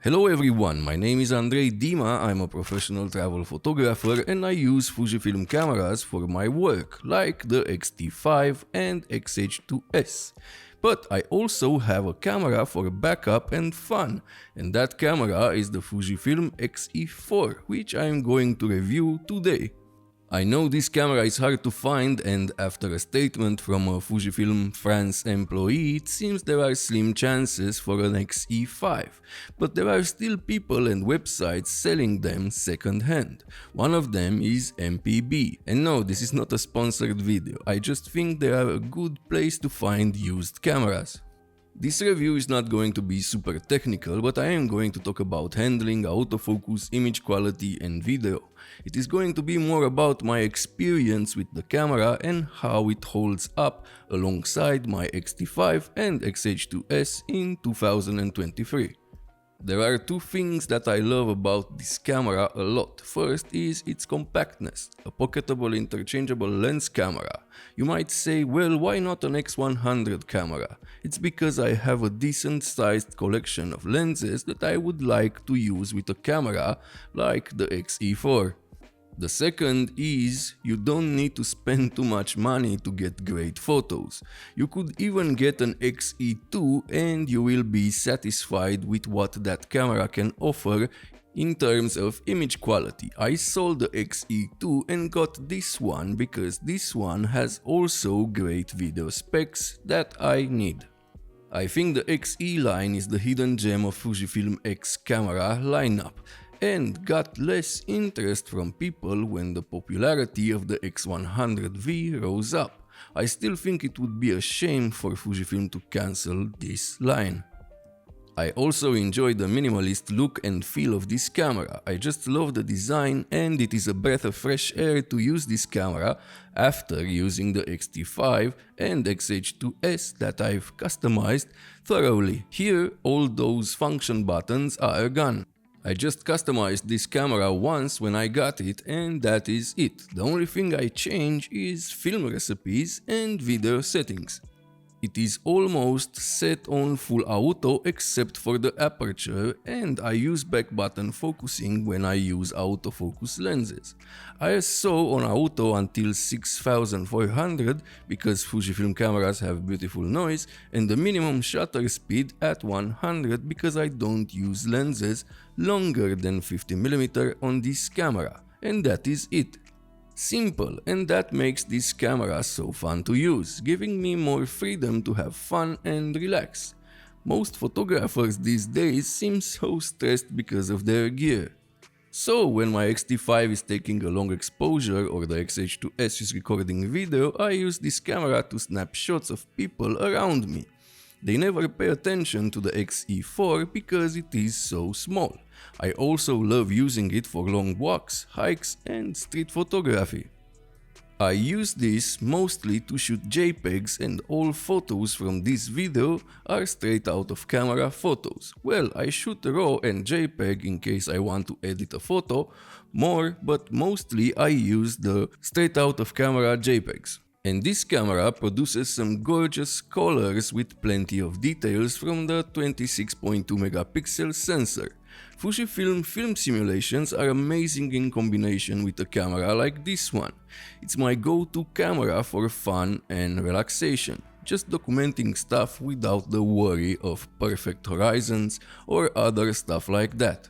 Hello everyone, my name is Andrei Dima, I'm a professional travel photographer and I use Fujifilm cameras for my work, like the X-T5 and X-H2S. But I also have a camera for backup and fun, and that camera is the Fujifilm X-E4, which I'm going to review today. I know this camera is hard to find, and after a statement from a Fujifilm France employee, it seems there are slim chances for an X-E5, but there are still people and websites selling them second-hand. One of them is MPB, and no, this is not a sponsored video, I just think they are a good place to find used cameras. This review is not going to be super technical, but I am going to talk about handling, autofocus, image quality and video. It is going to be more about my experience with the camera and how it holds up alongside my X-T5 and X-H2S in 2023. There are two things that I love about this camera a lot. First is its compactness, a pocketable interchangeable lens camera. You might say, well, why not an X100 camera? It's because I have a decent sized collection of lenses that I would like to use with a camera like the X-E4. The second is, you don't need to spend too much money to get great photos. You could even get an X-E2 and you will be satisfied with what that camera can offer in terms of image quality. I sold the X-E2 and got this one because this one has also great video specs that I need. I think the X-E line is the hidden gem of Fujifilm X camera lineup, and got less interest from people when the popularity of the X100V rose up. I still think it would be a shame for Fujifilm to cancel this line. I also enjoy the minimalist look and feel of this camera. I just love the design, and it is a breath of fresh air to use this camera after using the X-T5 and X-H2S that I've customized thoroughly. Here, all those function buttons are gone. I just customized this camera once when I got it, and that is it. The only thing I change is film recipes and video settings. It is almost set on full auto except for the aperture, and I use back button focusing when I use autofocus lenses. I saw on auto until 6400 because Fujifilm cameras have beautiful noise, and the minimum shutter speed at 100 because I don't use lenses longer than 50mm on this camera, and that is it. Simple, and that makes this camera so fun to use, giving me more freedom to have fun and relax. Most photographers these days seem so stressed because of their gear. So when my X-T5 is taking a long exposure or the X-H2S is recording video, I use this camera to snap shots of people around me. They never pay attention to the X-E4 because it is so small. I also love using it for long walks, hikes and street photography. I use this mostly to shoot JPEGs, and all photos from this video are straight out of camera photos. Well, I shoot RAW and JPEG in case I want to edit a photo more, but mostly I use the straight out of camera JPEGs. And this camera produces some gorgeous colors with plenty of details from the 26.2 megapixel sensor. Fujifilm film simulations are amazing in combination with a camera like this one. It's my go-to camera for fun and relaxation, just documenting stuff without the worry of perfect horizons or other stuff like that.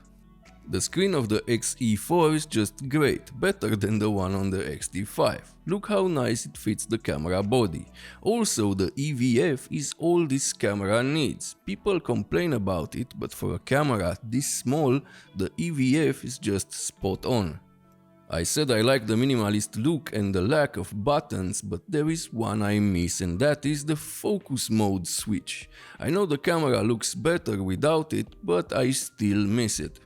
The screen of the X-E4 is just great, better than the one on the X-T5. Look how nice it fits the camera body. Also, the EVF is all this camera needs. People complain about it, but for a camera this small, the EVF is just spot on. I said I like the minimalist look and the lack of buttons, but there is one I miss, and that is the focus mode switch. I know the camera looks better without it, but I still miss it.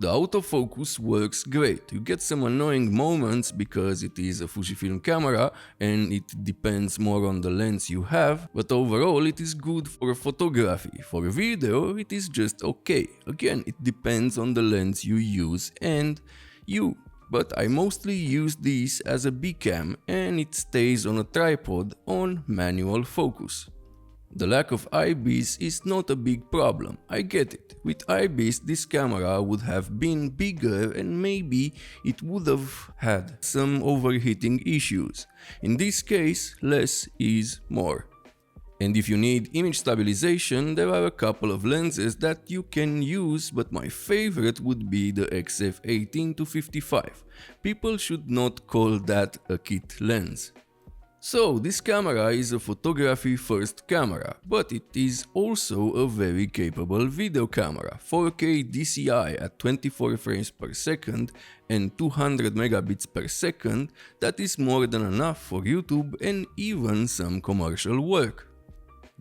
The autofocus works great. You get some annoying moments because it is a Fujifilm camera and it depends more on the lens you have, but overall it is good for photography. For video it is just okay. Again, it depends on the lens you use and you. But I mostly use this as a B-cam and it stays on a tripod on manual focus. The lack of IBIS is not a big problem, I get it. With IBIS this camera would have been bigger and maybe it would have had some overheating issues. In this case, less is more. And if you need image stabilization, there are a couple of lenses that you can use, but my favorite would be the XF18-55. People should not call that a kit lens. So this camera is a photography first camera, but it is also a very capable video camera, 4K DCI at 24 frames per second and 200 megabits per second. That is more than enough for YouTube and even some commercial work.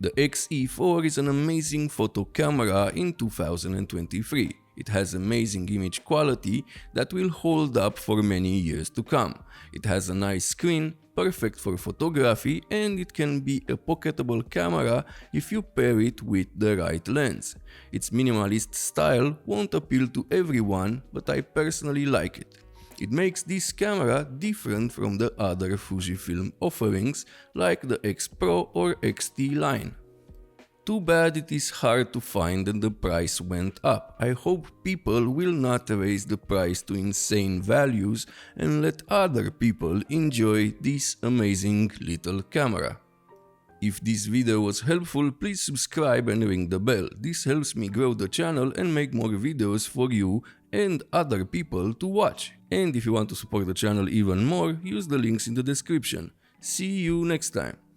The X-E4 is an amazing photo camera in 2023. It has amazing image quality that will hold up for many years to come. It has a nice screen, perfect for photography, and it can be a pocketable camera if you pair it with the right lens. Its minimalist style won't appeal to everyone, but I personally like it. It makes this camera different from the other Fujifilm offerings like the X Pro or XT line. Too bad it is hard to find and the price went up. I hope people will not raise the price to insane values and let other people enjoy this amazing little camera. If this video was helpful, please subscribe and ring the bell. This helps me grow the channel and make more videos for you and other people to watch. And if you want to support the channel even more, use the links in the description. See you next time.